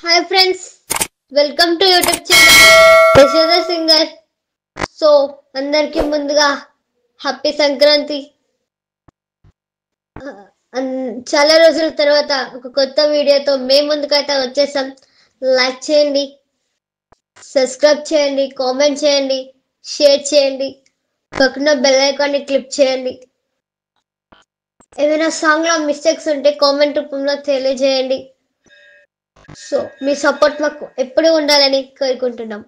Hi friends, welcome to YouTube channel Yashoda singer. So అందరికీ ముందుగా happy Sankranti. చాలా రోజుల తర్వాత ఒక కొత్త వీడియోతో మేము ముందుకైతే వచ్చేసాం. లైక్ చేయండి, సబ్స్క్రైబ్ చేయండి, కామెంట్ చేయండి, షేర్ చేయండి, పక్కన బెల్ ఐకాన్ని క్లిక్ చేయండి. ఏమైనా సాంగ్లో మిస్టేక్స్ ఉంటే కామెంట్ రూపంలో తెలియజేయండి. సో మీ సపోర్ట్ మాకు ఎప్పుడు ఉండాలని కోరుకుంటున్నాం.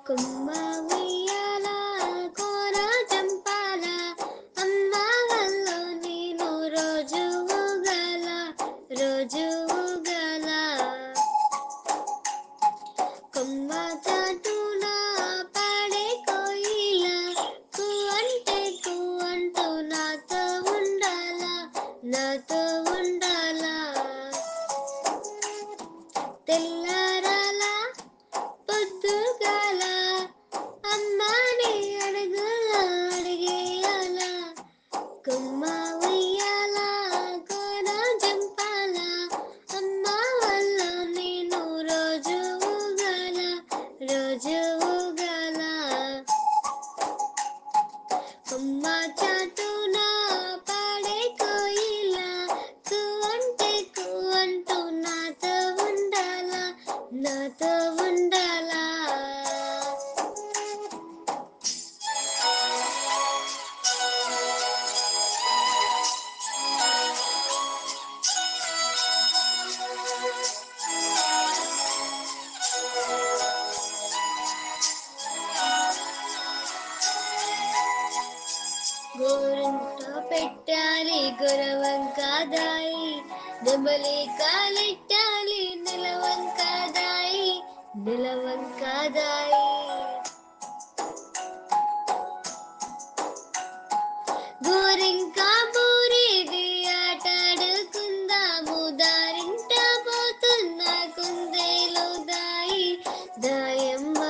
కొమ్మ ఉయ్యాల కోన చంపాల అమ్మ వల్లో నేను రోజు ఊగల కొమ్మ చాటున పాడే కోయిల కు అంటే కు అంటూ నాతో ఉండాలా తెల్లారాల పొద్దుగాల అమ్మాని అడిగేయాల కొమ్మ ఉయ్యాల కోన జంపాల అమ్మ వల్ల నేను రోజు ఊగల కొమ్మ చాటున పాడే కోయిల కు అంటే కు అంటూ నాతో ఉండాలా గోరంట పెట్టాలి గురవంకాదాయి నెమలి కాలెట్టాలి నిలవంకాదాయి గోరింకా బూరేది ఆటాడుకుందాము దారింట పోతున్న కుందేలు దాయమ్మ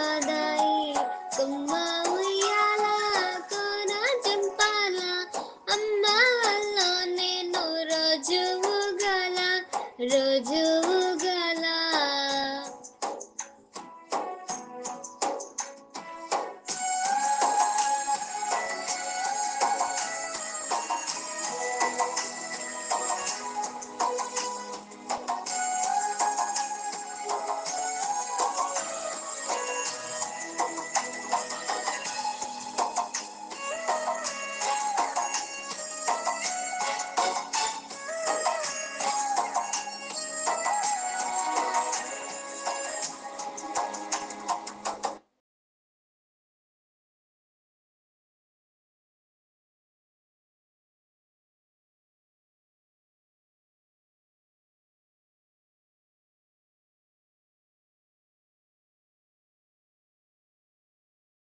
కొమ్మ ఉయ్యాల కోన చంపాల అమ్మ వల్ల నేను రోజు ఊగల